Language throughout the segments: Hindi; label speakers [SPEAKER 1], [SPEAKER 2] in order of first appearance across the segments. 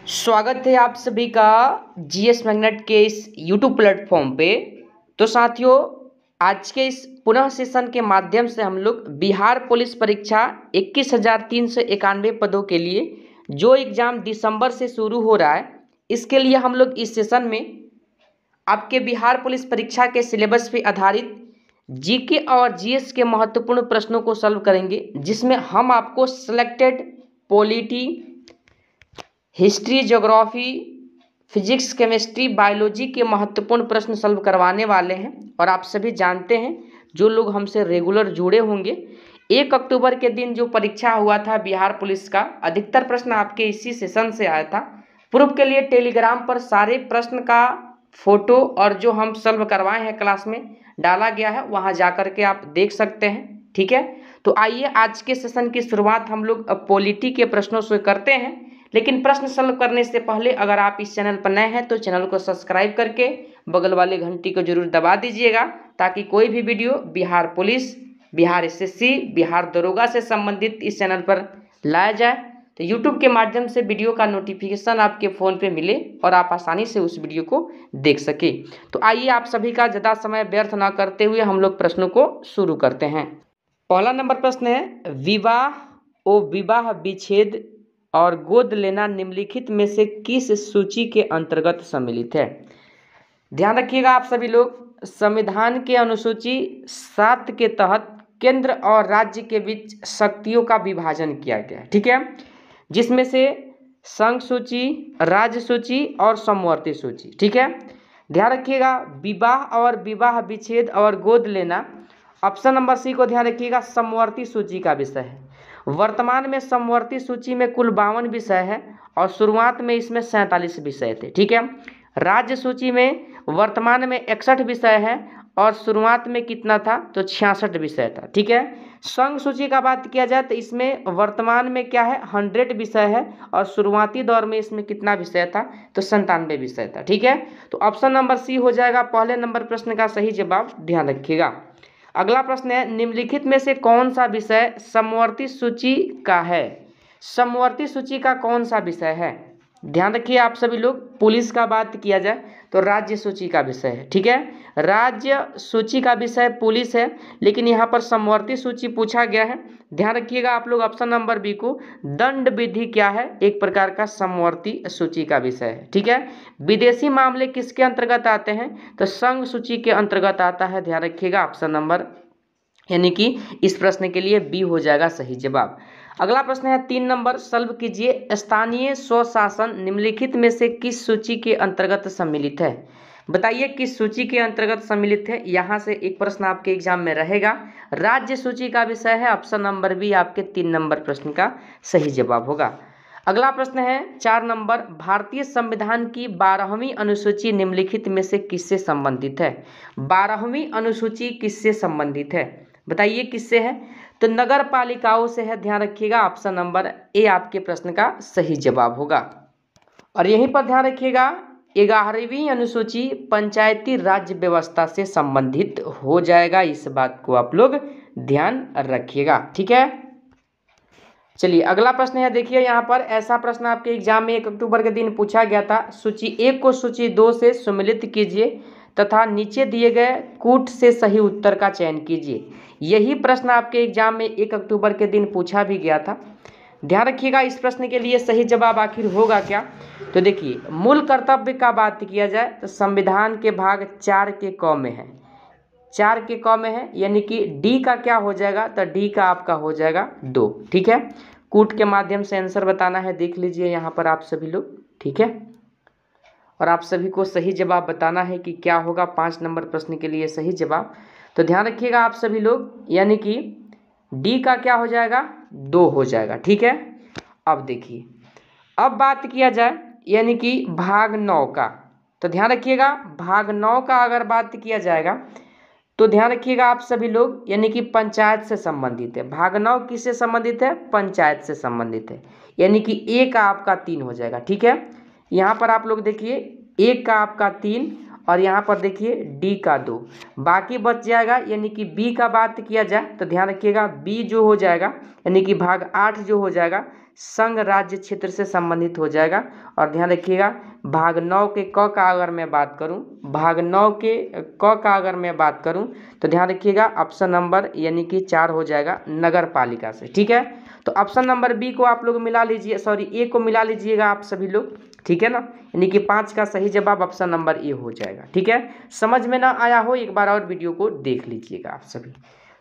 [SPEAKER 1] स्वागत है आप सभी का जीएस मैग्नेट के इस यूट्यूब प्लेटफॉर्म पे। तो साथियों, आज के इस पुनः सेशन के माध्यम से हम लोग बिहार पुलिस परीक्षा 21,391 पदों के लिए जो एग्ज़ाम दिसंबर से शुरू हो रहा है, इसके लिए हम लोग इस सेशन में आपके बिहार पुलिस परीक्षा के सिलेबस पे आधारित जीके और जीएस के महत्वपूर्ण प्रश्नों को सॉल्व करेंगे, जिसमें हम आपको selected polity, history, geography, physics, chemistry, biology के महत्वपूर्ण प्रश्न सॉल्व करवाने वाले हैं। और आप सभी जानते हैं, जो लोग हमसे रेगुलर जुड़े होंगे, 1 अक्टूबर के दिन जो परीक्षा हुआ था बिहार पुलिस का, अधिकतर प्रश्न आपके इसी सेशन से आया था। प्रूफ के लिए टेलीग्राम पर सारे प्रश्न का फोटो और जो हम सॉल्व करवाए हैं क्लास में डाला गया है, वहां जाकर के आप देख सकते हैं। ठीक है, तो आइए आज के सेशन की शुरुआत हम लोग पॉलिटी के प्रश्नों से करते हैं। लेकिन प्रश्न सॉल्व करने से पहले अगर आप इस चैनल पर नए हैं तो चैनल को सब्सक्राइब करके बगल वाले घंटी को जरूर दबा दीजिएगा, ताकि कोई भी video Bihar police, Bihar SSC, Bihar दरोगा से संबंधित इस चैनल पर लाया जाए तो यूट्यूब के माध्यम से वीडियो का नोटिफिकेशन आपके फ़ोन पे मिले और आप आसानी से उस वीडियो को देख सके। तो आइए आप सभी का ज़्यादा समय व्यर्थ ना करते हुए हम लोग प्रश्नों को शुरू करते हैं। पहला नंबर प्रश्न है, विवाह ओ विवाह विच्छेद और गोद लेना निम्नलिखित में से किस सूची के अंतर्गत सम्मिलित है? ध्यान रखिएगा आप सभी लोग, संविधान के अनुसूची 7 के तहत केंद्र और राज्य के बीच शक्तियों का विभाजन किया गया है। ठीक है, जिसमें से संघ सूची, राज्य सूची और समवर्ती सूची। ठीक है, ध्यान रखिएगा, विवाह और विवाह विच्छेद और गोद लेना, ऑप्शन नंबर सी को ध्यान रखिएगा, समवर्ती सूची का विषय है। वर्तमान में समवर्ती सूची में कुल 52 विषय है और शुरुआत में इसमें 47 विषय थे। ठीक है, राज्य सूची में वर्तमान में 61 विषय है और शुरुआत में कितना था तो 66 विषय था। ठीक है, संघ सूची का बात किया जाए तो इसमें वर्तमान में क्या है 100 विषय है और शुरुआती दौर में इसमें कितना विषय था तो 97 विषय था। ठीक है, तो ऑप्शन नंबर सी हो जाएगा पहले नंबर प्रश्न का सही जवाब, ध्यान रखिएगा। अगला प्रश्न है, निम्नलिखित में से कौन सा विषय समवर्ती सूची का है? समवर्ती सूची का कौन सा विषय है? ध्यान रखिए आप सभी लोग, पुलिस का बात किया जाए तो राज्य सूची का विषय है। ठीक है, राज्य सूची का विषय पुलिस है, लेकिन यहाँ पर समवर्ती सूची पूछा गया है। ध्यान रखिएगा आप लोग, ऑप्शन नंबर बी को, दंड विधि क्या है? एक प्रकार का समवर्ती सूची का विषय है। ठीक है, विदेशी मामले किसके अंतर्गत आते हैं तो संघ सूची के अंतर्गत आता है। ध्यान रखिएगा ऑप्शन नंबर, यानी कि इस प्रश्न के लिए बी हो जाएगा सही जवाब। अगला प्रश्न है 3 नंबर, सॉल्व कीजिए, स्थानीय स्वशासन निम्नलिखित में से किस सूची के अंतर्गत सम्मिलित है? बताइए किस सूची के अंतर्गत सम्मिलित है। यहाँ से एक प्रश्न आपके एग्जाम में रहेगा, राज्य सूची का विषय है, ऑप्शन नंबर बी आपके 3 नंबर प्रश्न का सही जवाब होगा। अगला प्रश्न है 4 नंबर, भारतीय संविधान की 12वीं अनुसूची निम्नलिखित में से किससे संबंधित है? 12वीं अनुसूची किससे संबंधित है? बताइए किससे है तो नगर पालिकाओं से है। ध्यान रखिएगा, ऑप्शन नंबर ए आपके प्रश्न का सही जवाब होगा। और यहीं पर ध्यान रखिएगा, 11वीं अनुसूची पंचायती राज्य व्यवस्था से संबंधित हो जाएगा। इस बात को आप लोग ध्यान रखिएगा। ठीक है, चलिए अगला प्रश्न है, देखिए यहाँ पर ऐसा प्रश्न आपके एग्जाम में 1 अक्टूबर के दिन पूछा गया था, सूची 1 को सूची 2 से सम्मिलित कीजिए तथा नीचे दिए गए कूट से सही उत्तर का चयन कीजिए। यही प्रश्न आपके एग्जाम में 1 अक्टूबर के दिन पूछा भी गया था। ध्यान रखिएगा, इस प्रश्न के लिए सही जवाब आखिर होगा क्या? तो देखिए, मूल कर्तव्य का बात किया जाए तो संविधान के भाग 4 के क में है, 4 के क में है, यानी कि डी का क्या हो जाएगा तो डी का आपका हो जाएगा 2। ठीक है, कूट के माध्यम से आंसर बताना है, देख लीजिए यहाँ पर आप सभी लोग। ठीक है, और आप सभी को सही जवाब बताना है कि क्या होगा 5 नंबर प्रश्न के लिए सही जवाब। तो ध्यान रखिएगा आप सभी लोग, यानी कि डी का क्या हो जाएगा 2 हो जाएगा। ठीक है, अब देखिए, अब बात किया जाए यानी कि भाग 9 का, तो ध्यान रखिएगा भाग 9 का अगर बात किया जाएगा तो ध्यान रखिएगा आप सभी लोग, यानी कि पंचायत से संबंधित है। भाग 9 किससे संबंधित है? पंचायत से संबंधित है, यानी कि ए का आपका 3 हो जाएगा। ठीक है, यहाँ पर आप लोग देखिए, ए का आपका 3 और यहाँ पर देखिए डी का 2, बाकी बच जाएगा। यानी कि बी का बात किया जाए तो ध्यान रखिएगा, बी जो हो जाएगा यानी कि भाग 8 जो हो जाएगा संघ राज्य क्षेत्र से संबंधित हो जाएगा। और ध्यान रखिएगा भाग 9 के क का अगर मैं बात करूं, भाग 9 के क का अगर मैं बात करूं तो ध्यान रखिएगा ऑप्शन नंबर यानी कि 4 हो जाएगा नगर पालिका से। ठीक है, तो ऑप्शन नंबर बी को आप लोग मिला लीजिए, सॉरी ए को मिला लीजिएगा आप सभी लोग। ठीक है ना, यानी कि 5 का सही जवाब ऑप्शन नंबर ए हो जाएगा। ठीक है, समझ में ना आया हो एक बार और वीडियो को देख लीजिएगा आप सभी।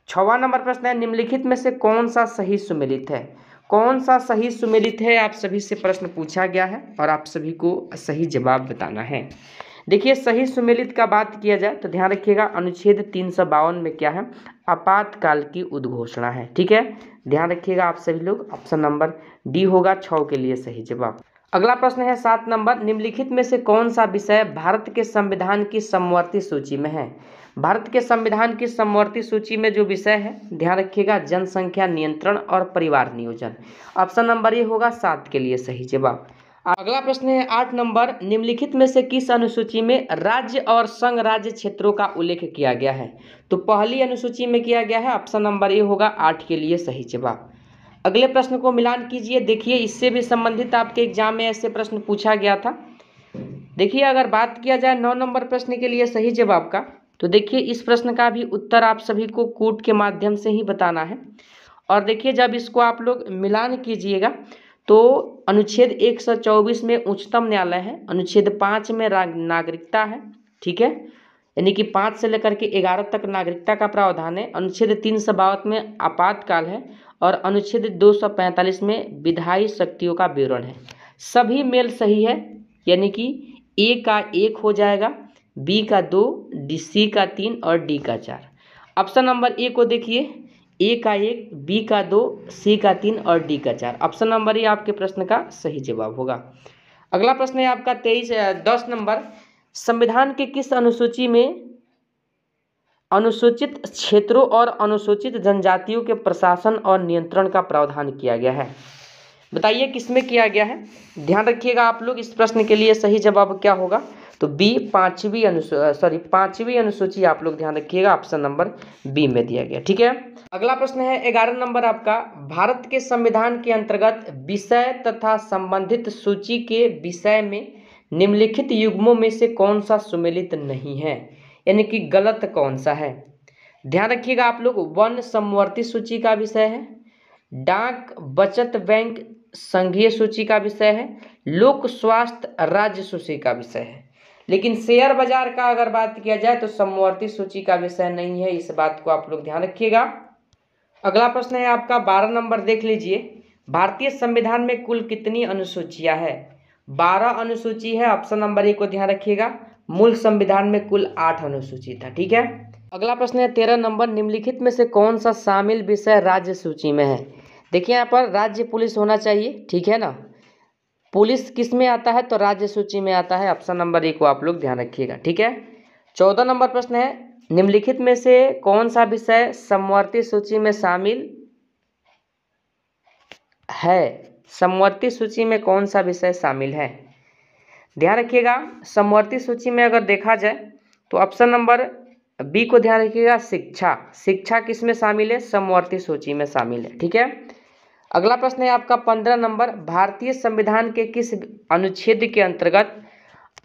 [SPEAKER 1] 6वां नंबर प्रश्न है, निम्नलिखित में से कौन सा सही सुमेलित है? कौन सा सही सुमेलित है आप सभी से प्रश्न पूछा गया है और आप सभी को सही जवाब बताना है। देखिए सही सुमेलित का बात किया जाए तो ध्यान रखिएगा अनुच्छेद 352 में क्या है, आपातकाल की उद्घोषणा है। ठीक है, ध्यान रखिएगा आप सभी लोग, ऑप्शन नंबर डी होगा 6 के लिए सही जवाब। अगला प्रश्न है 7 नंबर, निम्नलिखित में से कौन सा विषय भारत के संविधान की समवर्ती सूची में है? भारत के संविधान की समवर्ती सूची में जो विषय है ध्यान रखिएगा जनसंख्या नियंत्रण और परिवार नियोजन। ऑप्शन नंबर ए होगा 7 के लिए सही जवाब। अगला प्रश्न है 8 नंबर, निम्नलिखित में से किस अनुसूची में राज्य और संघ राज्य क्षेत्रों का उल्लेख किया गया है? तो पहली अनुसूची में किया गया है, ऑप्शन नंबर ए होगा 8 के लिए सही जवाब। अगले प्रश्न को मिलान कीजिए, देखिए इससे भी संबंधित आपके एग्जाम में ऐसे प्रश्न पूछा गया था। देखिए अगर बात किया जाए 9 नंबर प्रश्न के लिए सही जवाब का, तो देखिए इस प्रश्न का भी उत्तर आप सभी को कोड के माध्यम से ही बताना है। और देखिए जब इसको आप लोग मिलान कीजिएगा तो अनुच्छेद 124 में उच्चतम न्यायालय है, अनुच्छेद 5 में नागरिकता है। ठीक है, यानी कि 5 से लेकर के 11 तक नागरिकता का प्रावधान है, अनुच्छेद 352 में आपातकाल है और अनुच्छेद 245 में विधायी शक्तियों का विवरण है। सभी मेल सही है, यानी कि ए का 1 हो जाएगा, बी का 2, सी का 3 और डी का 4। ऑप्शन नंबर ए को देखिए, ए का 1, बी का 2, सी का 3 और डी का 4। ऑप्शन नंबर ए आपके प्रश्न का सही जवाब होगा। अगला प्रश्न है आपका 10 नंबर, संविधान के किस अनुसूची में अनुसूचित क्षेत्रों और अनुसूचित जनजातियों के प्रशासन और नियंत्रण का प्रावधान किया गया है? बताइए किसमें किया गया है? ध्यान रखिएगा आप लोग, इस प्रश्न के लिए सही जवाब क्या होगा? तो बी पांचवी अनुसूची आप लोग ध्यान रखिएगा, ऑप्शन नंबर बी में दिया गया। ठीक है, अगला प्रश्न है 11 नंबर आपका, भारत के संविधान के अंतर्गत विषय तथा संबंधित सूची के विषय में निम्नलिखित युग्मों में से कौन सा सुमेलित नहीं है, यानी कि गलत कौन सा है? ध्यान रखिएगा आप लोग, वन समवर्ती सूची का विषय है, डाक बचत बैंक संघीय सूची का विषय है, लोक स्वास्थ्य राज्य सूची का विषय है। लेकिन शेयर बाजार का अगर बात किया जाए तो समवर्ती सूची का विषय नहीं है, इस बात को आप लोग ध्यान रखिएगा। अगला प्रश्न है आपका 12 नंबर, देख लीजिए भारतीय संविधान में कुल कितनी अनुसूचियां है? 12 अनुसूची है, ऑप्शन नंबर ए को ध्यान रखिएगा। मूल संविधान में कुल 8 अनुसूची था। ठीक है, अगला प्रश्न है 13 नंबर, निम्नलिखित में से कौन सा शामिल विषय राज्य सूची में है? देखिए यहाँ पर राज्य पुलिस होना चाहिए। ठीक है ना, पुलिस किस में आता है? तो राज्य सूची में आता है, ऑप्शन नंबर ए को आप लोग ध्यान रखिएगा। ठीक है, 14 नंबर प्रश्न है, निम्नलिखित में से कौन सा विषय समवर्ती सूची में शामिल है? समवर्ती सूची में कौन सा विषय शामिल है? ध्यान रखिएगा, समवर्ती सूची में अगर देखा जाए तो ऑप्शन नंबर बी को ध्यान रखिएगा, शिक्षा किस में शामिल है? समवर्ती सूची में शामिल है। ठीक है, अगला प्रश्न है आपका 15 नंबर, भारतीय संविधान के किस अनुच्छेद के अंतर्गत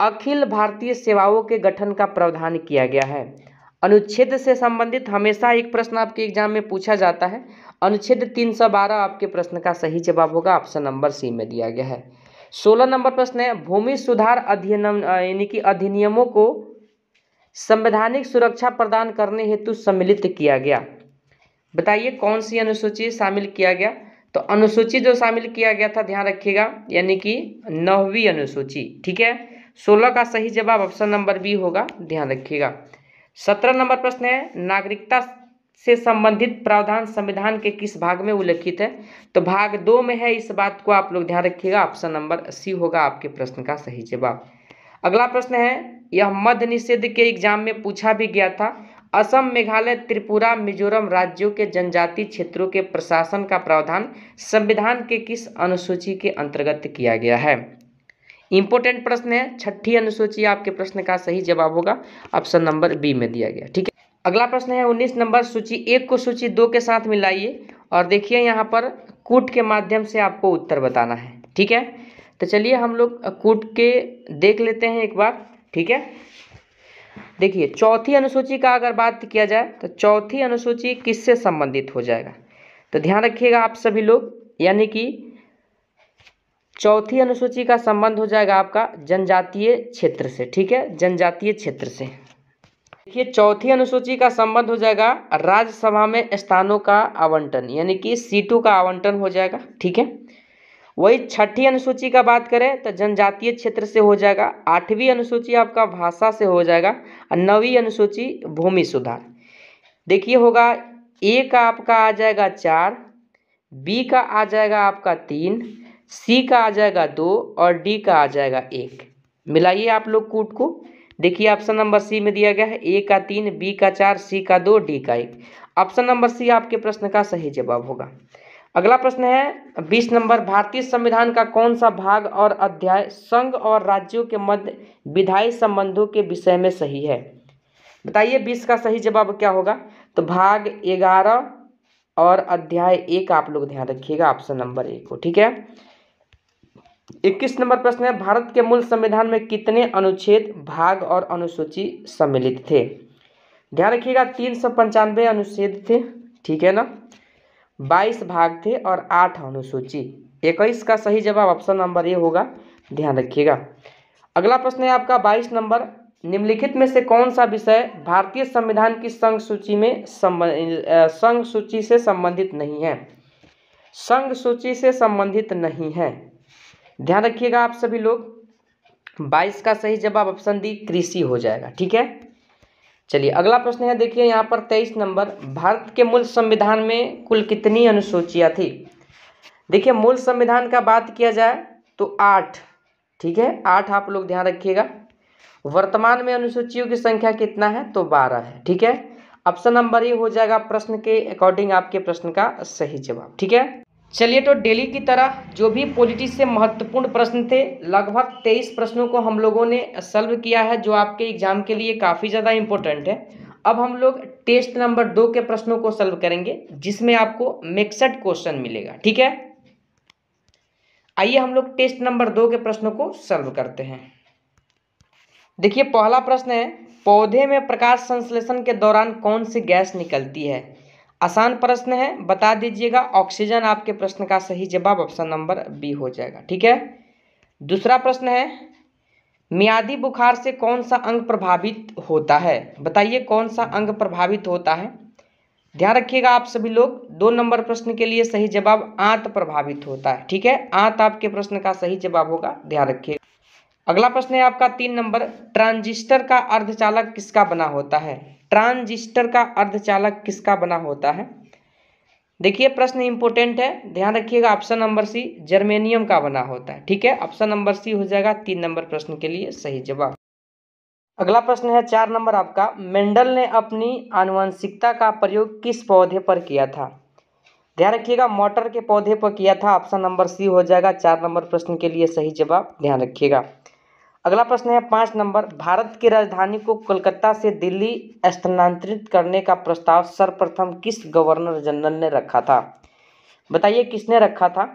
[SPEAKER 1] अखिल भारतीय सेवाओं के गठन का प्रावधान किया गया है? अनुच्छेद से संबंधित हमेशा एक प्रश्न आपके एग्जाम में पूछा जाता है, अनुच्छेद 312 आपके प्रश्न का सही जवाब होगा, ऑप्शन नंबर सी में दिया गया है। 16 नंबर प्रश्न है, भूमि सुधार अधिनियम यानी कि अधिनियमों को संवैधानिक सुरक्षा प्रदान करने हेतु सम्मिलित किया गया। बताइए कौन सी अनुसूची शामिल किया गया? तो अनुसूची जो शामिल किया गया था ध्यान रखिएगा, यानी कि 9वीं अनुसूची। ठीक है, 16 का सही जवाब ऑप्शन नंबर बी होगा, ध्यान रखिएगा। 17 नंबर प्रश्न है, नागरिकता से संबंधित प्रावधान संविधान के किस भाग में उल्लेखित है? तो भाग 2 में है, इस बात को आप लोग ध्यान रखिएगा, ऑप्शन नंबर सी होगा आपके प्रश्न का सही जवाब। अगला प्रश्न है, यह मद्य निषेध के एग्जाम में पूछा भी गया था, असम मेघालय त्रिपुरा मिजोरम राज्यों के जनजातीय क्षेत्रों के प्रशासन का प्रावधान संविधान के किस अनुसूची के अंतर्गत किया गया है? इंपॉर्टेंट प्रश्न है, 6ठी अनुसूची आपके प्रश्न का सही जवाब होगा, ऑप्शन नंबर बी में दिया गया। ठीक है, अगला प्रश्न है 19 नंबर, सूची 1 को सूची 2 के साथ मिलाइए और देखिए यहाँ पर कूट के माध्यम से आपको उत्तर बताना है। ठीक है, तो चलिए हम लोग कूट के देख लेते हैं एक बार। ठीक है, देखिए चौथी अनुसूची का अगर बात किया जाए तो चौथी अनुसूची किससे संबंधित हो जाएगा, तो ध्यान रखिएगा आप सभी लोग, यानी कि चौथी अनुसूची का संबंध हो जाएगा आपका जनजातीय क्षेत्र से। ठीक है, जनजातीय क्षेत्र से। देखिए चौथी अनुसूची का संबंध हो जाएगा राज्यसभा में स्थानों का आवंटन, यानी कि सीटों का आवंटन हो जाएगा। ठीक है, वही छठी अनुसूची का बात करें तो जनजातीय क्षेत्र से हो जाएगा। आठवीं अनुसूची आपका भाषा से हो जाएगा और नवीं अनुसूची भूमि सुधार। देखिए होगा ए का आपका आ जाएगा 4, बी का आ जाएगा आपका 3, सी का आ जाएगा 2 और डी का आ जाएगा 1। मिलाइए आप लोग कूट को। देखिए ऑप्शन नंबर सी में दिया गया है ए का 3, बी का 4, सी का 2, डी का 1। ऑप्शन नंबर सी आपके प्रश्न का सही जवाब होगा। अगला प्रश्न है 20 नंबर, भारतीय संविधान का कौन सा भाग और अध्याय संघ और राज्यों के मध्य विधायी संबंधों के विषय में सही है? बताइए 20 का सही जवाब क्या होगा, तो भाग 11 और अध्याय 1 आप लोग ध्यान रखिएगा ऑप्शन नंबर 1 को। ठीक है, 21 नंबर प्रश्न है, भारत के मूल संविधान में कितने अनुच्छेद, भाग और अनुसूची सम्मिलित थे? ध्यान रखिएगा 395 अनुच्छेद थे। ठीक है ना, 22 भाग थे और 8 अनुसूची। 21 का सही जवाब ऑप्शन नंबर ए होगा, ध्यान रखिएगा। अगला प्रश्न है आपका 22 नंबर, निम्नलिखित में से कौन सा विषय भारतीय संविधान की संघ सूची से संबंधित नहीं है? संघ सूची से संबंधित नहीं है, ध्यान रखिएगा आप सभी लोग। 22 का सही जवाब ऑप्शन डी कृषि हो जाएगा। ठीक है, चलिए अगला प्रश्न है, देखिए यहाँ पर 23 नंबर, भारत के मूल संविधान में कुल कितनी अनुसूचियाँ थी? देखिए मूल संविधान का बात किया जाए तो 8। ठीक है, 8 आप लोग ध्यान रखिएगा। वर्तमान में अनुसूचियों की संख्या कितना है, तो 12 है। ठीक है, ऑप्शन नंबर ए हो जाएगा प्रश्न के अकॉर्डिंग आपके प्रश्न का सही जवाब। ठीक है, चलिए तो डेली की तरह जो भी पॉलिटी से महत्वपूर्ण प्रश्न थे, लगभग 23 प्रश्नों को हम लोगों ने सॉल्व किया है, जो आपके एग्जाम के लिए काफ़ी ज़्यादा इम्पोर्टेंट है। अब हम लोग टेस्ट नंबर 2 के प्रश्नों को सॉल्व करेंगे, जिसमें आपको मिक्सड क्वेश्चन मिलेगा। ठीक है, आइए हम लोग टेस्ट नंबर 2 के प्रश्नों को सॉल्व करते हैं। देखिए पहला प्रश्न है, पौधे में प्रकाश संश्लेषण के दौरान कौन सी गैस निकलती है? आसान प्रश्न है, बता दीजिएगा। ऑक्सीजन आपके प्रश्न का सही जवाब ऑप्शन नंबर बी हो जाएगा। ठीक है, दूसरा प्रश्न है, मियादी बुखार से कौन सा अंग प्रभावित होता है? बताइए कौन सा अंग प्रभावित होता है? ध्यान रखिएगा आप सभी लोग, 2 नंबर प्रश्न के लिए सही जवाब आंत प्रभावित होता है। ठीक है, आंत आपके प्रश्न का सही जवाब होगा, ध्यान रखिएगा। अगला प्रश्न है आपका 3 नंबर, ट्रांजिस्टर का अर्धचालक किसका बना होता है? ट्रांजिस्टर का अर्धचालक किसका बना होता है? देखिए प्रश्न इंपॉर्टेंट है, ध्यान रखिएगा। ऑप्शन नंबर सी जर्मेनियम का बना होता है। ठीक है, ऑप्शन नंबर सी हो जाएगा 3 नंबर प्रश्न के लिए सही जवाब। अगला प्रश्न है 4 नंबर आपका, मेंडल ने अपनी आनुवंशिकता का प्रयोग किस पौधे पर किया था? ध्यान रखिएगा मटर के पौधे पर किया था। ऑप्शन नंबर सी हो जाएगा 4 नंबर प्रश्न के लिए सही जवाब, ध्यान रखिएगा। अगला प्रश्न है 5 नंबर, भारत की राजधानी को कोलकाता से दिल्ली स्थानांतरित करने का प्रस्ताव सर्वप्रथम किस गवर्नर जनरल ने रखा था? बताइए किसने रखा था?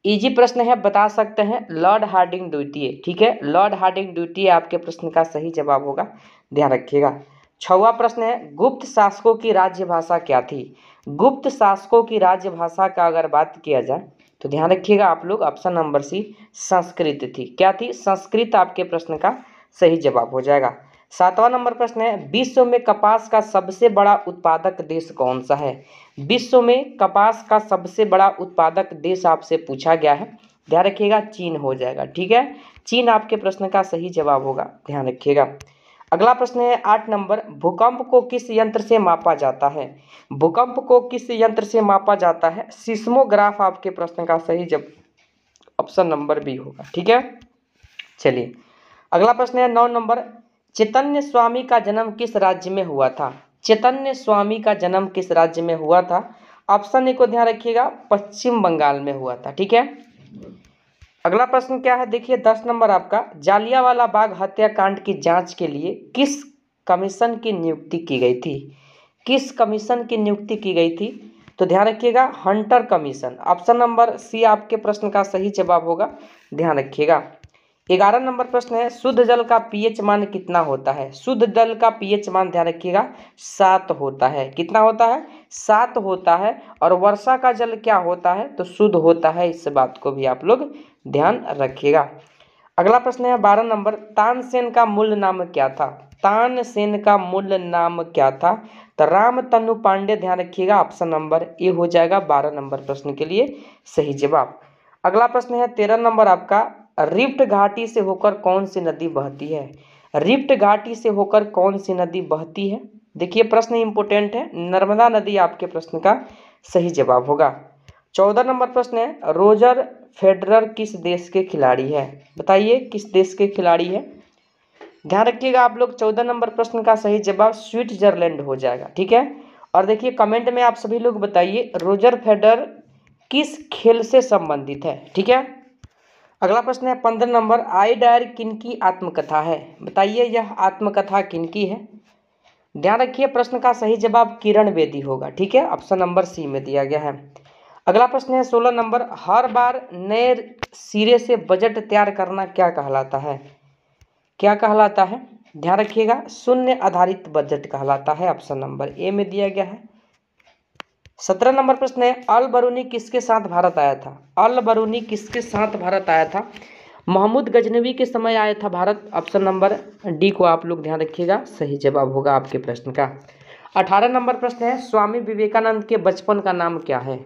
[SPEAKER 1] इजी प्रश्न है, बता सकते हैं, लॉर्ड हार्डिंग द्वितीय। ठीक है, लॉर्ड हार्डिंग द्वितीय आपके प्रश्न का सही जवाब होगा, ध्यान रखिएगा। 6वां प्रश्न है, गुप्त शासकों की राजभाषा क्या थी? गुप्त शासकों की राजभाषा का अगर बात किया जाए तो ध्यान रखिएगा आप लोग, ऑप्शन नंबर सी संस्कृत थी। क्या थी? संस्कृत आपके प्रश्न का सही जवाब हो जाएगा। 7वां नंबर प्रश्न है, विश्व में कपास का सबसे बड़ा उत्पादक देश कौन सा है? विश्व में कपास का सबसे बड़ा उत्पादक देश आपसे पूछा गया है, ध्यान रखिएगा चीन हो जाएगा। ठीक है, चीन आपके प्रश्न का सही जवाब होगा, ध्यान रखिएगा। अगला प्रश्न है 8 नंबर, भूकंप को किस यंत्र से मापा जाता है? भूकंप को किस यंत्र से मापा जाता है? सिस्मोग्राफ आपके प्रश्न का सही जवाब ऑप्शन नंबर बी होगा। ठीक है, चलिए अगला प्रश्न है 9 नंबर, चैतन्य स्वामी का जन्म किस राज्य में हुआ था? चैतन्य स्वामी का जन्म किस राज्य में हुआ था? ऑप्शन ए को ध्यान रखिएगा, पश्चिम बंगाल में हुआ था। ठीक है, अगला प्रश्न क्या है, देखिए 10 नंबर आपका, जालियांवाला बाग हत्याकांड की जांच के लिए किस कमीशन की नियुक्ति की गई थी? किस कमीशन की नियुक्ति की गई थी? तो ध्यान रखिएगा Hunter commission. Option number C आपके प्रश्न का सही जवाब होगा, ध्यान रखिएगा। 11 नंबर प्रश्न है, शुद्ध जल का पीएच मान कितना होता है? शुद्ध जल का पीएच मान ध्यान रखिएगा 7 होता है। कितना होता है? 7 होता है। और वर्षा का जल क्या होता है? तो शुद्ध होता है। इस बात को भी आप लोग ध्यान रखिएगा। अगला प्रश्न है 12 नंबर, तानसेन का मूल नाम क्या था? तानसेन का मूल नाम क्या था? तो राम तनु पांडे, ध्यान रखिएगा ऑप्शन नंबर ए हो जाएगा 12 नंबर प्रश्न के लिए सही जवाब। अगला प्रश्न है 13 नंबर आपका, रिफ्ट घाटी से होकर कौन सी नदी बहती है? रिफ्ट घाटी से होकर कौन सी नदी बहती है? देखिए प्रश्न इंपोर्टेंट है, नर्मदा नदी आपके प्रश्न का सही जवाब होगा। 14 नंबर प्रश्न है, रोजर फेडरर किस देश के खिलाड़ी है? बताइए किस देश के खिलाड़ी है? ध्यान रखिएगा आप लोग 14 नंबर प्रश्न का सही जवाब स्विट्जरलैंड हो जाएगा, ठीक है। और देखिए कमेंट में आप सभी लोग बताइए रोजर फेडरर किस खेल से संबंधित है, ठीक है। अगला प्रश्न है 15 नंबर, आई डायर किनकी आत्मकथा है? बताइए यह आत्मकथा किनकी है? ध्यान रखिए प्रश्न का सही जवाब किरण बेदी होगा, ठीक है, ऑप्शन नंबर सी में दिया गया है। अगला प्रश्न है 16 नंबर, हर बार नए सिरे से बजट तैयार करना क्या कहलाता है? क्या कहलाता है? ध्यान रखिएगा शून्य आधारित बजट कहलाता है, ऑप्शन नंबर ए में दिया गया है। 17 नंबर प्रश्न है, अल बरूनी किसके साथ भारत आया था? अल बरूनी किसके साथ भारत आया था? महमूद गजनवी के समय आया था भारत, ऑप्शन नंबर डी को आप लोग ध्यान रखिएगा सही जवाब होगा आपके प्रश्न का। 18 नंबर प्रश्न है, स्वामी विवेकानंद के बचपन का नाम क्या है?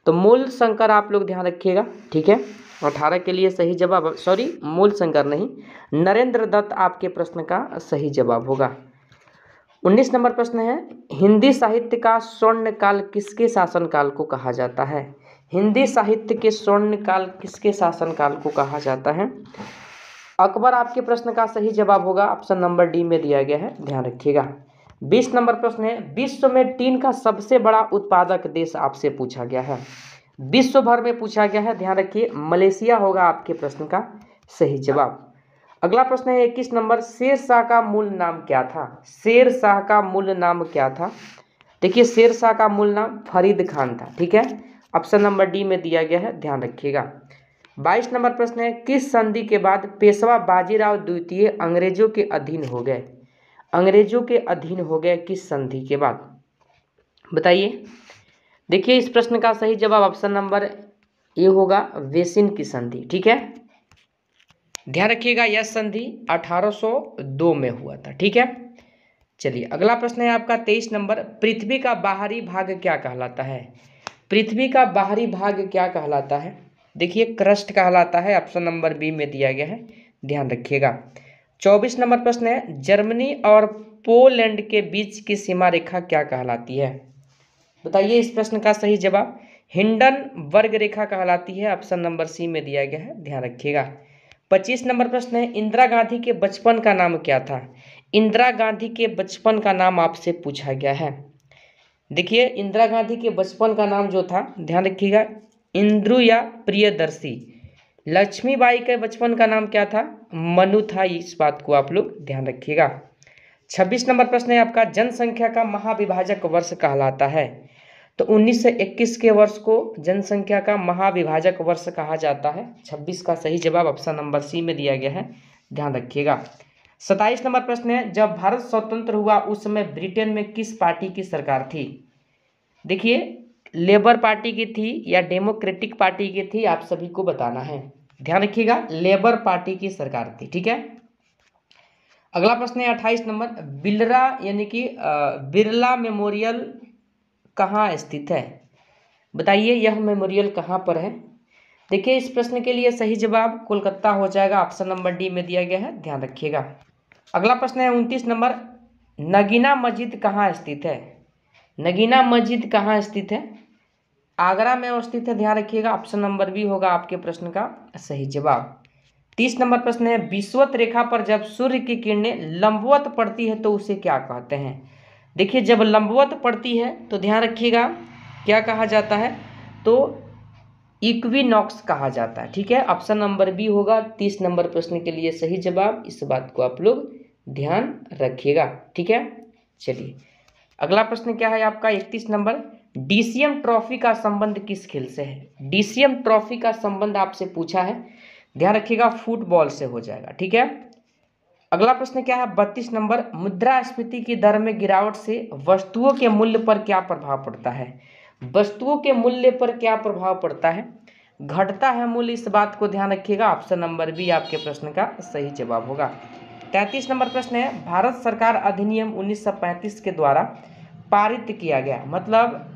[SPEAKER 1] तो मूल शंकर आप लोग ध्यान रखिएगा, ठीक है। 18 के लिए सही जवाब, सॉरी मूल शंकर नहीं, नरेंद्र दत्त आपके प्रश्न का सही जवाब होगा। 19 नंबर प्रश्न है, हिंदी साहित्य का स्वर्ण काल किसके शासनकाल को कहा जाता है? हिंदी साहित्य के स्वर्ण काल किसके शासनकाल को कहा जाता है? अकबर आपके प्रश्न का सही जवाब होगा, ऑप्शन नंबर डी में दिया गया है, ध्यान रखिएगा। 20 नंबर प्रश्न है, विश्व में टीन का सबसे बड़ा उत्पादक देश आपसे पूछा गया है, विश्व भर में पूछा गया है, ध्यान रखिए मलेशिया होगा आपके प्रश्न का सही जवाब। अगला प्रश्न है 21 नंबर, शेर शाह का मूल नाम क्या था? शेर शाह का मूल नाम क्या था? देखिए शेर शाह का मूल नाम फरीद खान था, ठीक है, ऑप्शन नंबर डी में दिया गया है, ध्यान रखिएगा। 22 नंबर प्रश्न है, किस संधि के बाद पेशवा बाजीराव द्वितीय अंग्रेजों के अधीन हो गए? अंग्रेजों के अधीन हो गए किस संधि के बाद? बताइए। देखिए इस प्रश्न का सही जवाब ऑप्शन नंबर ए होगा, वेसिन की संधि, ठीक है, ध्यान रखिएगा यह संधि 1802 में हुआ था, ठीक है। चलिए अगला प्रश्न है आपका 23 नंबर, पृथ्वी का बाहरी भाग क्या कहलाता है? पृथ्वी का बाहरी भाग क्या कहलाता है? देखिए क्रस्ट कहलाता है, ऑप्शन नंबर बी में दिया गया है, ध्यान रखिएगा। 24 नंबर प्रश्न है, जर्मनी और पोलैंड के बीच की सीमा रेखा क्या कहलाती है? बताइए इस प्रश्न का सही जवाब हिंडनबर्ग रेखा कहलाती है, ऑप्शन नंबर सी में दिया गया है, ध्यान रखिएगा। 25 नंबर प्रश्न है, इंदिरा गांधी के बचपन का नाम क्या था? इंदिरा गांधी के बचपन का नाम आपसे पूछा गया है। देखिए इंदिरा गांधी के बचपन का नाम जो था, ध्यान रखिएगा इंद्रू या प्रियदर्शी। लक्ष्मीबाई के बचपन का नाम क्या था? मनु था, इस बात को आप लोग ध्यान रखिएगा। 26 नंबर प्रश्न है आपका, जनसंख्या का महाविभाजक वर्ष कहलाता है? तो 1921 के वर्ष को जनसंख्या का महाविभाजक वर्ष कहा जाता है। 26 का सही जवाब ऑप्शन नंबर सी में दिया गया है, ध्यान रखिएगा। 27 नंबर प्रश्न है, जब भारत स्वतंत्र हुआ उस समय ब्रिटेन में किस पार्टी की सरकार थी? देखिए लेबर पार्टी की थी या डेमोक्रेटिक पार्टी की थी, आप सभी को बताना है, ध्यान रखिएगा लेबर पार्टी की सरकार थी, ठीक है। अगला प्रश्न है 28 नंबर, बिलरा यानी कि बिरला मेमोरियल कहाँ स्थित है? बताइए यह मेमोरियल कहाँ पर है? देखिए इस प्रश्न के लिए सही जवाब कोलकाता हो जाएगा, ऑप्शन नंबर डी में दिया गया है, ध्यान रखिएगा। अगला प्रश्न है 29 नंबर, नगीना मस्जिद कहाँ स्थित है? नगीना मस्जिद कहाँ स्थित है? आगरा में स्थित है, ध्यान रखिएगा, ऑप्शन नंबर बी होगा आपके प्रश्न का सही जवाब। 30 नंबर प्रश्न है, विषुवत रेखा पर जब सूर्य की किरणें लंबवत पड़ती है तो उसे क्या कहते हैं? देखिए जब लंबवत पड़ती है तो ध्यान रखिएगा क्या कहा जाता है? तो इक्विनॉक्स कहा जाता है, ठीक है, ऑप्शन नंबर बी होगा 30 नंबर प्रश्न के लिए सही जवाब, इस बात को आप लोग ध्यान रखिएगा, ठीक है। चलिए अगला प्रश्न क्या है आपका 31 नंबर, डीसीएम ट्रॉफी का संबंध किस खेल से है? डीसीएम ट्रॉफी का संबंध आपसे पूछा है, ध्यान रखिएगा फुटबॉल से हो जाएगा, ठीक है। अगला प्रश्न क्या है 32 नंबर, मुद्रास्फीति की दर में गिरावट से वस्तुओं के मूल्य पर क्या प्रभाव पड़ता है? वस्तुओं के मूल्य पर क्या प्रभाव पड़ता है? घटता है मूल्य, इस बात को ध्यान रखिएगा। ऑप्शन नंबर बी आपके प्रश्न का सही जवाब होगा। 33 नंबर प्रश्न है, भारत सरकार अधिनियम 1935 के द्वारा पारित किया गया, मतलब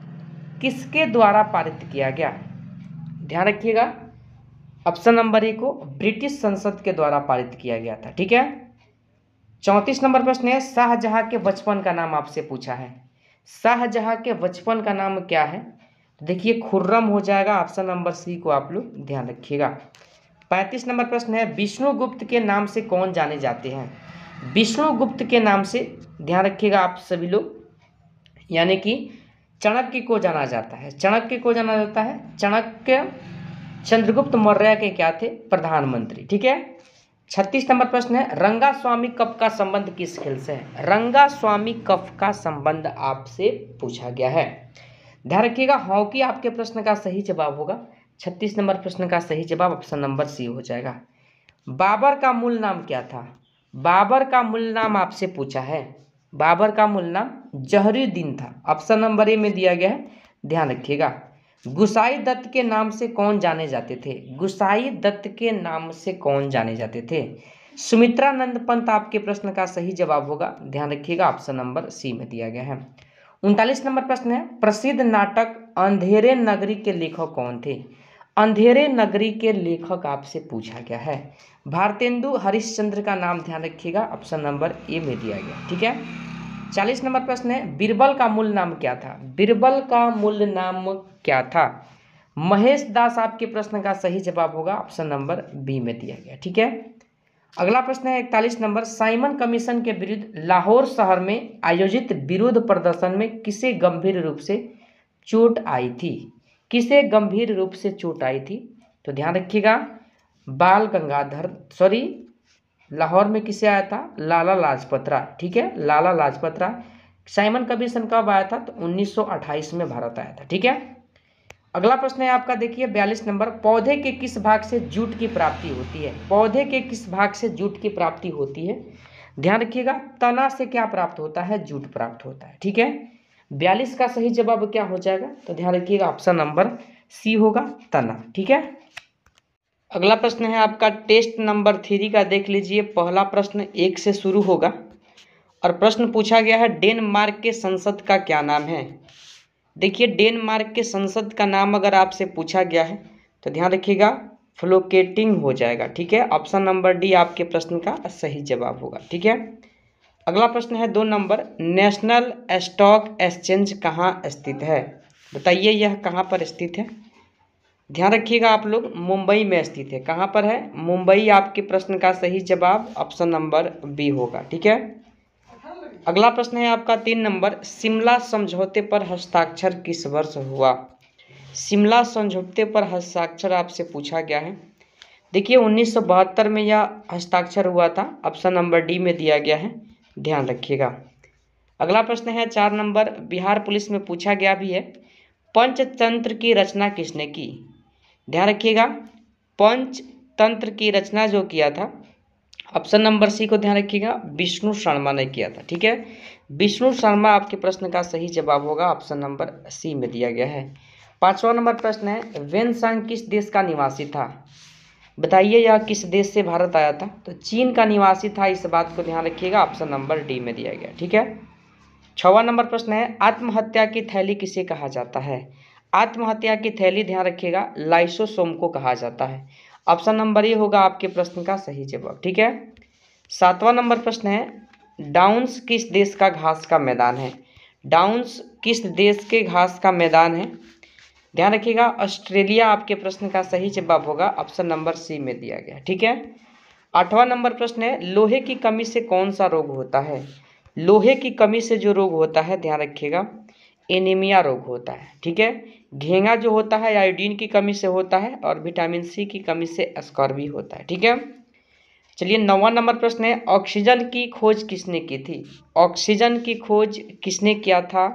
[SPEAKER 1] किसके द्वारा पारित किया गया? ध्यान रखिएगा ऑप्शन नंबर ए को ब्रिटिश संसद के द्वारा पारित किया गया था, ठीक है। 34 नंबर प्रश्न है, शाहजहां के बचपन का नाम आपसे पूछा है। शाहजहां के बचपन का नाम क्या है? देखिए खुर्रम हो जाएगा, ऑप्शन नंबर सी को आप लोग ध्यान रखिएगा। 35 नंबर प्रश्न है, विष्णुगुप्त के नाम से कौन जाने जाते हैं? विष्णुगुप्त के नाम से ध्यान रखिएगा आप सभी लोग, यानी कि चाणक्य को जाना जाता है। चाणक्य को जाना जाता है, चाणक्य चंद्रगुप्त मौर्य के क्या थे? प्रधानमंत्री, ठीक है। 36 नंबर प्रश्न है, रंगास्वामी कप का संबंध किस खेल से है? रंगास्वामी कप का संबंध आपसे पूछा गया है, ध्यान रखिएगा हॉकी आपके प्रश्न का सही जवाब होगा। 36 नंबर प्रश्न का सही जवाब ऑप्शन नंबर सी हो जाएगा। बाबर का मूल नाम क्या था? बाबर का मूल नाम आपसे पूछा है। बाबर का मूल नाम जहरुद्दीन था, ऑप्शन नंबर ए में दिया गया है, ध्यान रखिएगा। गुसाई दत्त के नाम से कौन जाने जाते थे? गुसाई दत्त के नाम से कौन जाने जाते थे? सुमित्रानंद पंत आपके प्रश्न का सही जवाब होगा, ध्यान रखिएगा ऑप्शन नंबर सी में दिया गया है। 39 नंबर प्रश्न है, प्रसिद्ध नाटक अंधेरे नगरी के लेखक कौन थे? अंधेरे नगरी के लेखक आपसे पूछा गया है। भारतेंदु हरिश्चंद्र का नाम ध्यान रखिएगा, ऑप्शन नंबर ए में दिया गया, ठीक है। 40 नंबर प्रश्न है, बीरबल का मूल नाम क्या था? बीरबल का मूल नाम क्या था? महेश दास आपके प्रश्न का सही जवाब होगा, ऑप्शन नंबर बी में दिया गया, ठीक है। अगला प्रश्न है 41 नंबर, साइमन कमीशन के विरुद्ध लाहौर शहर में आयोजित विरोध प्रदर्शन में किसे गंभीर रूप से चोट आई थी? किसे गंभीर रूप से चोट आई थी? तो ध्यान रखिएगा बाल गंगाधर लाहौर में किसे आया था? लाला लाजपत राय, ठीक है, लाला लाजपत राय। साइमन कमीशन कब आया था? तो 1928 में भारत आया था, ठीक है। अगला प्रश्न है आपका, देखिए 42 नंबर, पौधे के किस भाग से जूट की प्राप्ति होती है? पौधे के किस भाग से जूट की प्राप्ति होती है? ध्यान रखिएगा तना से क्या प्राप्त होता है? जूट प्राप्त होता है, ठीक है। 42 का सही जवाब क्या हो जाएगा? तो ध्यान रखिएगा ऑप्शन नंबर सी होगा, तना, ठीक है। अगला प्रश्न है आपका टेस्ट नंबर 3 का, देख लीजिए। पहला प्रश्न 1 से शुरू होगा और प्रश्न पूछा गया है, डेनमार्क के संसद का क्या नाम है? देखिए डेनमार्क के संसद का नाम अगर आपसे पूछा गया है तो ध्यान रखिएगा फ्लोकेटिंग हो जाएगा, ठीक है। ऑप्शन नंबर डी आपके प्रश्न का सही जवाब होगा, ठीक है। अगला प्रश्न है 2 नंबर, नेशनल स्टॉक एक्सचेंज कहाँ स्थित है? बताइए यह कहाँ पर स्थित है? ध्यान रखिएगा आप लोग मुंबई में स्थित है। कहाँ पर है? मुंबई आपके प्रश्न का सही जवाब ऑप्शन नंबर बी होगा, ठीक है। अगला प्रश्न है आपका 3 नंबर, शिमला समझौते पर हस्ताक्षर किस वर्ष हुआ? शिमला समझौते पर हस्ताक्षर आपसे पूछा गया है। देखिए 1972 में यह हस्ताक्षर हुआ था, ऑप्शन नंबर डी में दिया गया है, ध्यान रखिएगा। अगला प्रश्न है 4 नंबर, बिहार पुलिस में पूछा गया भी है, पंचतंत्र की रचना किसने की? ध्यान रखिएगा पंचतंत्र की रचना जो किया था, ऑप्शन नंबर सी को ध्यान रखिएगा, विष्णु शर्मा ने किया था, ठीक है। विष्णु शर्मा आपके प्रश्न का सही जवाब होगा, ऑप्शन नंबर सी में दिया गया है। 5वां नंबर प्रश्न है, वेनसांग किस देश का निवासी था? बताइए यह किस देश से भारत आया था? तो चीन का निवासी था, इस बात को ध्यान रखिएगा, ऑप्शन नंबर डी में दिया गया, ठीक है। 6वां नंबर प्रश्न है, आत्महत्या की थैली किसे कहा जाता है? आत्महत्या की थैली ध्यान रखिएगा लाइसोसोम को कहा जाता है, ऑप्शन नंबर ए होगा आपके प्रश्न का सही जवाब, ठीक है। 7वां नंबर प्रश्न है, डाउन्स किस देश का घास का मैदान है? डाउन्स किस देश के घास का मैदान है? ध्यान रखिएगा ऑस्ट्रेलिया आपके प्रश्न का सही जवाब होगा, ऑप्शन नंबर सी में दिया गया, ठीक है। 8वां नंबर प्रश्न है, लोहे की कमी से कौन सा रोग होता है? लोहे की कमी से जो रोग होता है ध्यान रखिएगा एनीमिया रोग होता है, ठीक है। घेंगा जो होता है आयोडीन की कमी से होता है और विटामिन सी की कमी से स्कॉर्बी होता है, ठीक है। चलिए 9वां नंबर प्रश्न है, ऑक्सीजन की खोज किसने की थी? ऑक्सीजन की खोज किसने किया था?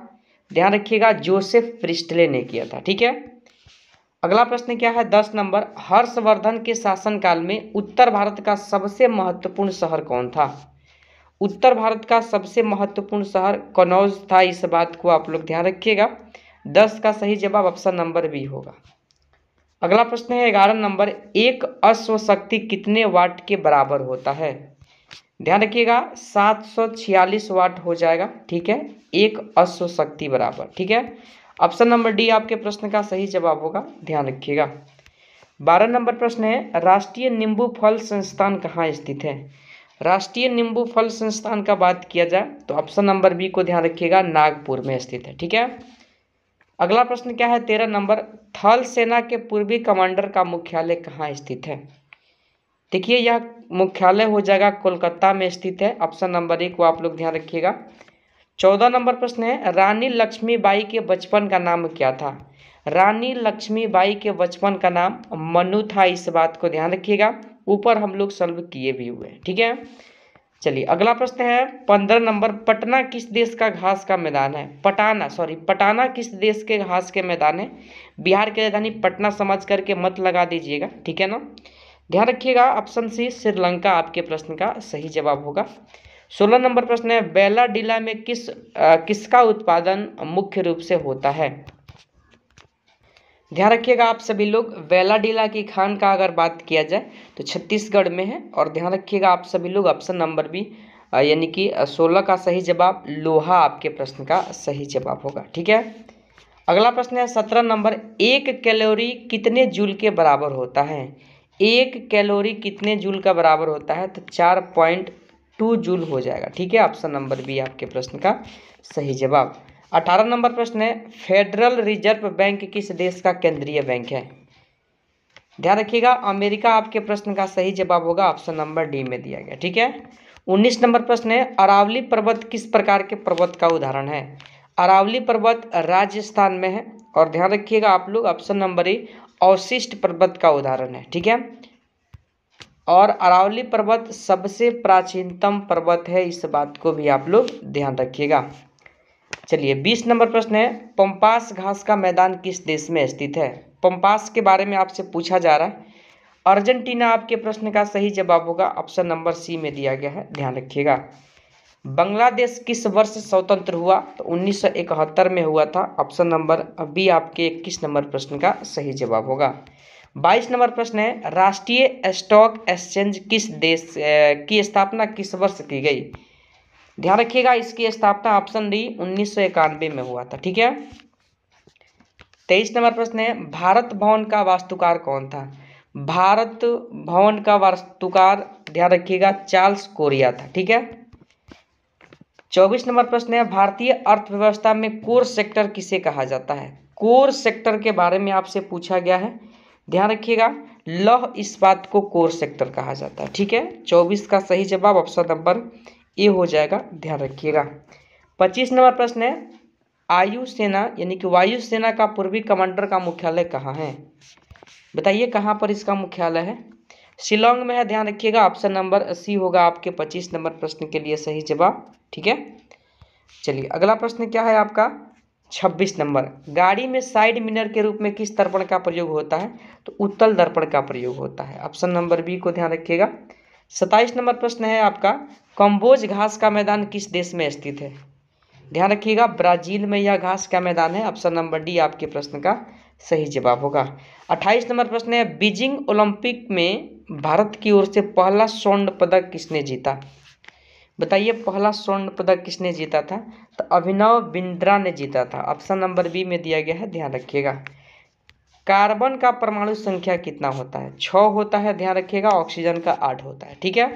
[SPEAKER 1] ध्यान रखिएगा जोसेफ प्रिस्टले ने किया था। ठीक है, अगला प्रश्न क्या है 10 नंबर, हर्षवर्धन के शासनकाल में उत्तर भारत का सबसे महत्वपूर्ण शहर कौन था? उत्तर भारत का सबसे महत्वपूर्ण शहर कनौज था, इस बात को आप लोग ध्यान रखिएगा। 10 का सही जवाब ऑप्शन नंबर बी होगा। अगला प्रश्न है 11 नंबर, एक अश्वशक्ति कितने वाट के बराबर होता है? ध्यान रखिएगा 746 वाट हो जाएगा। ठीक है, एक अश्वशक्ति बराबर। ठीक है, ऑप्शन नंबर डी आपके प्रश्न का सही जवाब होगा, ध्यान रखिएगा। 12 नंबर प्रश्न है, राष्ट्रीय नींबू फल संस्थान कहाँ स्थित है? राष्ट्रीय नींबू फल संस्थान का बात किया जाए तो ऑप्शन नंबर बी को ध्यान रखिएगा, नागपुर में स्थित है। ठीक है, अगला प्रश्न क्या है 13 नंबर, थल सेना के पूर्वी कमांडर का मुख्यालय कहाँ स्थित है? देखिए यह मुख्यालय हो जाएगा कोलकाता में स्थित है, ऑप्शन नंबर ए को आप लोग ध्यान रखिएगा। 14 नंबर प्रश्न है, रानी लक्ष्मीबाई के बचपन का नाम क्या था? रानी लक्ष्मीबाई के बचपन का नाम मनु था, इस बात को ध्यान रखिएगा, ऊपर हम लोग सॉल्व किए भी हुए हैं। ठीक है, चलिए अगला प्रश्न है 15 नंबर, पटना किस देश का घास का मैदान है? पटाना किस देश के घास के मैदान है? बिहार की राजधानी पटना समझ करके मत लगा दीजिएगा। ठीक है ना, ध्यान रखिएगा ऑप्शन सी श्रीलंका आपके प्रश्न का सही जवाब होगा। 16 नंबर प्रश्न है, बेलाडीला में किसका उत्पादन मुख्य रूप से होता है? ध्यान रखिएगा आप सभी लोग, बेलाडीला की खान का अगर बात किया जाए तो छत्तीसगढ़ में है, और ध्यान रखिएगा आप सभी लोग ऑप्शन नंबर बी यानी कि 16 का सही जवाब लोहा आपके प्रश्न का सही जवाब होगा। ठीक है, अगला प्रश्न है 17 नंबर, एक कैलोरी कितने जूल के बराबर होता है? एक कैलोरी कितने जूल का बराबर होता है? तो 4.2 जूल हो जाएगा। ठीक है, ऑप्शन नंबर बी आपके प्रश्न का सही जवाब। 18 नंबर प्रश्न है, फेडरल रिजर्व बैंक किस देश का केंद्रीय बैंक है? ध्यान रखिएगा अमेरिका आपके प्रश्न का सही जवाब होगा, ऑप्शन नंबर डी में दिया गया। ठीक है, 19 नंबर प्रश्न है, अरावली पर्वत किस प्रकार के पर्वत का उदाहरण है? अरावली पर्वत राजस्थान में है, और ध्यान रखिएगा आप लोग ऑप्शन नंबर ए अवशिष्ट पर्वत का उदाहरण है। ठीक है, और अरावली पर्वत सबसे प्राचीनतम पर्वत है, इस बात को भी आप लोग ध्यान रखिएगा। चलिए 20 नंबर प्रश्न है, पंपास घास का मैदान किस देश में स्थित है? पंपास के बारे में आपसे पूछा जा रहा है, अर्जेंटीना आपके प्रश्न का सही जवाब होगा, ऑप्शन नंबर सी में दिया गया है, ध्यान रखिएगा। बांग्लादेश किस वर्ष स्वतंत्र हुआ? तो 1971 में हुआ था, ऑप्शन नंबर बी आपके 21 नंबर प्रश्न का सही जवाब होगा। 22 नंबर प्रश्न है, राष्ट्रीय स्टॉक एक्सचेंज किस देश की स्थापना किस वर्ष की गई? ध्यान रखिएगा इसकी स्थापना ऑप्शन डी 1991 में हुआ था। ठीक है, 23 नंबर प्रश्न है, भारत भवन का वास्तुकार कौन था? भारत भवन का वास्तुकार ध्यान रखिएगा चार्ल्स कोरिया था। ठीक है, 24 नंबर प्रश्न है, भारतीय अर्थव्यवस्था में कोर सेक्टर किसे कहा जाता है? कोर सेक्टर के बारे में आपसे पूछा गया है, ध्यान रखिएगा लौह इस्पात को कोर सेक्टर कहा जाता है। ठीक है, 24 का सही जवाब ऑप्शन नंबर ए हो जाएगा, ध्यान रखिएगा। 25 नंबर प्रश्न है, वायुसेना यानी कि वायुसेना का पूर्वी कमांडर का मुख्यालय कहाँ है? बताइए कहाँ पर इसका मुख्यालय है? शिलोंग में है, ध्यान रखिएगा ऑप्शन नंबर सी होगा आपके 25 नंबर प्रश्न के लिए सही जवाब। ठीक है, चलिए अगला प्रश्न क्या है आपका 26 नंबर, गाड़ी में साइड मिरर के रूप में किस दर्पण का प्रयोग होता है? तो उत्तल दर्पण का प्रयोग होता है, ऑप्शन नंबर बी को ध्यान रखिएगा। 27 नंबर प्रश्न है आपका, कंबोज घास का मैदान किस देश में स्थित है? ध्यान रखिएगा ब्राजील में यह घास का मैदान है, ऑप्शन नंबर डी आपके प्रश्न का सही जवाब होगा। 28 नंबर प्रश्न है, बीजिंग ओलंपिक में भारत की ओर से पहला स्वर्ण पदक किसने जीता? बताइए पहला स्वर्ण पदक किसने जीता था? तो अभिनव बिंद्रा ने जीता था, ऑप्शन नंबर बी में दिया गया है, ध्यान रखिएगा। कार्बन का परमाणु संख्या कितना होता है? 6 होता है, ध्यान रखिएगा, ऑक्सीजन का 8 होता है। ठीक है,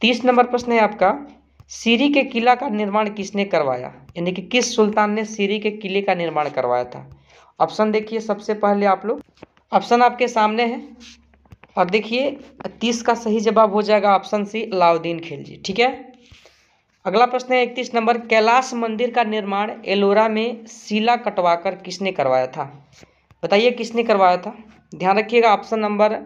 [SPEAKER 1] 30 नंबर प्रश्न है आपका, सीरी के किला का निर्माण किसने करवाया? यानी कि किस सुल्तान ने सीरी के किले का निर्माण करवाया था? ऑप्शन देखिए सबसे पहले आप लोग, ऑप्शन आपके सामने है, और देखिए 30 का सही जवाब हो जाएगा ऑप्शन सी अलाउद्दीन खिलजी। ठीक है, अगला प्रश्न है 31 नंबर, कैलाश मंदिर का निर्माण एलोरा में शिला कटवाकर किसने करवाया था? बताइए किसने करवाया था? ध्यान रखिएगा ऑप्शन नंबर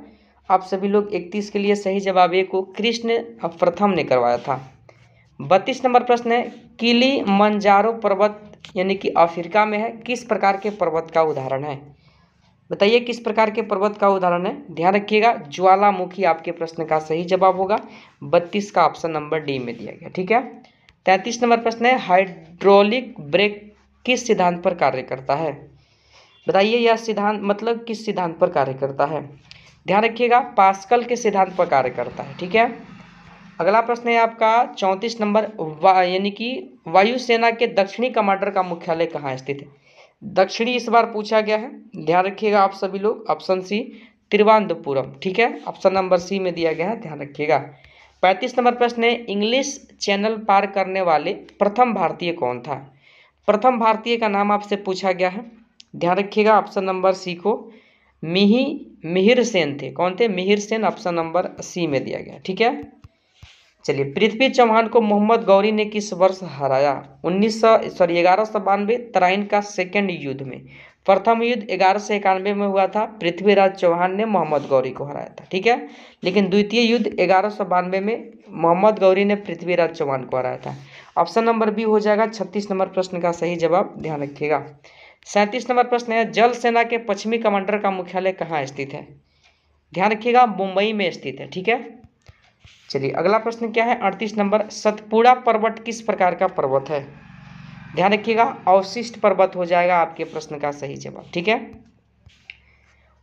[SPEAKER 1] आप सभी लोग 31 के लिए सही जवाब ए को कृष्ण प्रथम ने करवाया था। 32 नंबर प्रश्न है, किलिमंजारो पर्वत यानी कि अफ्रीका में है, किस प्रकार के पर्वत का उदाहरण है? बताइए किस प्रकार के पर्वत का उदाहरण है? ध्यान रखिएगा, ज्वालामुखी आपके प्रश्न का सही जवाब होगा। 32 का ऑप्शन नंबर डी में दिया गया। ठीक है, 33 नंबर प्रश्न है, हाइड्रोलिक ब्रेक किस सिद्धांत पर कार्य करता है? बताइए यह सिद्धांत मतलब किस सिद्धांत पर कार्य करता है? ध्यान रखिएगा, पास्कल के सिद्धांत पर कार्य करता है। ठीक है, अगला प्रश्न है आपका 34 नंबर, यानी कि वायुसेना के दक्षिणी कमांडर का मुख्यालय कहाँ स्थित है? दक्षिणी इस बार पूछा गया है, ध्यान रखिएगा आप सभी लोग। Option C Thiruvananthapuram. ठीक है, ऑप्शन नंबर सी में दिया गया है, ध्यान रखिएगा। 35 नंबर प्रश्न है, इंग्लिश चैनल पार करने वाले प्रथम भारतीय कौन था? प्रथम भारतीय का नाम आपसे पूछा गया है, ध्यान रखिएगा। ऑप्शन नंबर सी को मिहिर सेन थे। कौन थे? Mihir Sen, option number C में दिया गया। ठीक है, चलिए, पृथ्वी चौहान को मोहम्मद गौरी ने किस वर्ष हराया? 1192 तराइन का सेकेंड युद्ध में। प्रथम युद्ध 1191 में हुआ था, पृथ्वीराज चौहान ने मोहम्मद गौरी को हराया था। ठीक है, लेकिन द्वितीय युद्ध 1192 में मोहम्मद गौरी ने पृथ्वीराज चौहान को हराया था। ऑप्शन नंबर बी हो जाएगा 36 नंबर प्रश्न का सही जवाब, ध्यान रखिएगा। 37 नंबर प्रश्न है, जल सेना के पश्चिमी कमांडर का मुख्यालय कहाँ स्थित है? ध्यान रखिएगा, मुंबई में स्थित है। ठीक है, चलिए अगला प्रश्न क्या है 38 नंबर, सतपुड़ा पर्वत किस प्रकार का पर्वत है? ध्यान रखिएगा, अवशिष्ट पर्वत हो जाएगा आपके प्रश्न का सही जवाब। ठीक है,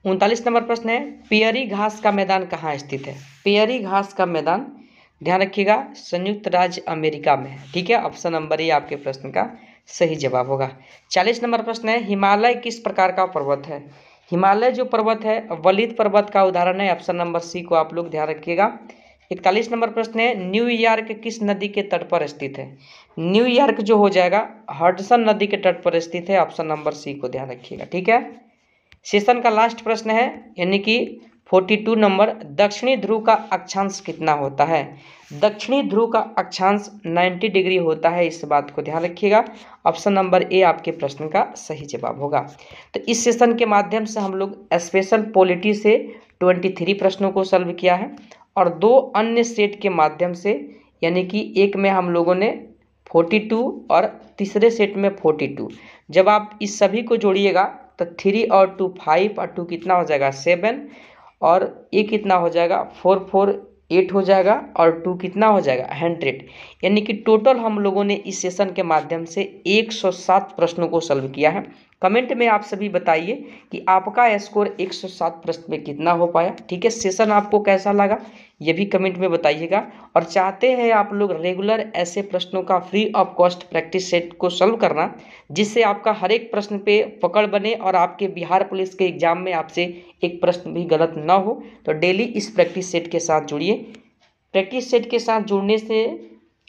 [SPEAKER 1] 39 नंबर प्रश्न है, पेयरी घास का मैदान कहाँ स्थित है? पेयरी घास का मैदान, ध्यान रखिएगा, संयुक्त राज्य अमेरिका में है। ठीक है, ऑप्शन नंबर ए आपके प्रश्न का सही जवाब होगा। 40 नंबर प्रश्न है, हिमालय किस प्रकार का पर्वत है? हिमालय जो पर्वत है वलित पर्वत का उदाहरण है। ऑप्शन नंबर सी को आप लोग ध्यान रखिएगा। 41 नंबर प्रश्न है, न्यूयॉर्क किस नदी के तट पर स्थित है? न्यूयॉर्क जो हो जाएगा हडसन नदी के तट पर स्थित है। ऑप्शन नंबर सी को ध्यान रखिएगा। ठीक है, सेशन का लास्ट प्रश्न है, यानी कि 42 नंबर, दक्षिणी ध्रुव का अक्षांश कितना होता है? दक्षिणी ध्रुव का अक्षांश 90 डिग्री होता है, इस बात को ध्यान रखिएगा। ऑप्शन नंबर ए आपके प्रश्न का सही जवाब होगा। तो इस सेशन के माध्यम से हम लोग स्पेशल पॉलिटी से 23 प्रश्नों को सॉल्व किया है और 2 अन्य सेट के माध्यम से, यानी कि एक में हम लोगों ने 42 और तीसरे सेट में 42। जब आप इस सभी को जोड़िएगा तो 3 और 2 5 और 2 कितना हो जाएगा 7 और ये कितना हो जाएगा 4 4 8 हो जाएगा और 2 कितना हो जाएगा 100। यानी कि टोटल हम लोगों ने इस सेशन के माध्यम से 107 प्रश्नों को सॉल्व किया है। कमेंट में आप सभी बताइए कि आपका स्कोर 107 प्रश्न में कितना हो पाया। ठीक है, सेशन आपको कैसा लगा ये भी कमेंट में बताइएगा। और चाहते हैं आप लोग रेगुलर ऐसे प्रश्नों का free of cost practice set को सॉल्व करना, जिससे आपका हर एक प्रश्न पे पकड़ बने और आपके बिहार पुलिस के एग्जाम में आपसे एक प्रश्न भी गलत ना हो, तो डेली इस प्रैक्टिस सेट के साथ जुड़िए। प्रैक्टिस सेट के साथ जुड़ने से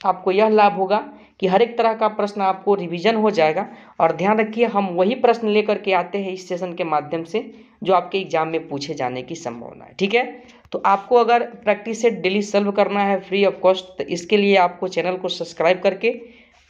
[SPEAKER 1] आपको यह लाभ होगा कि हर एक तरह का प्रश्न आपको रिवीजन हो जाएगा। और ध्यान रखिए, हम वही प्रश्न लेकर के आते हैं इस सेशन के माध्यम से जो आपके एग्जाम में पूछे जाने की संभावना है। ठीक है, तो आपको अगर प्रैक्टिस सेट डेली सॉल्व करना है फ्री ऑफ कॉस्ट, तो इसके लिए आपको चैनल को सब्सक्राइब करके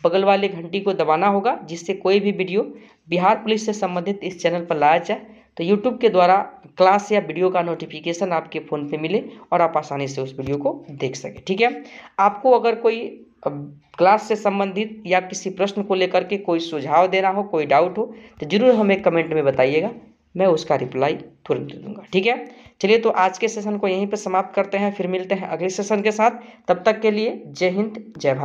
[SPEAKER 1] बगल वाले घंटी को दबाना होगा, जिससे कोई भी वीडियो बिहार पुलिस से संबंधित इस चैनल पर लाया जाए तो यूट्यूब के द्वारा क्लास या वीडियो का नोटिफिकेशन आपके फ़ोन पे मिले और आप आसानी से उस वीडियो को देख सकें। ठीक है, आपको अगर कोई क्लास से संबंधित या किसी प्रश्न को लेकर के कोई सुझाव देना हो, कोई डाउट हो, तो जरूर हमें कमेंट में बताइएगा, मैं उसका रिप्लाई तुरंत दूंगा। ठीक है, चलिए तो आज के सेशन को यहीं पर समाप्त करते हैं, फिर मिलते हैं अगले सेशन के साथ। तब तक के लिए जय हिंद, जय भारत।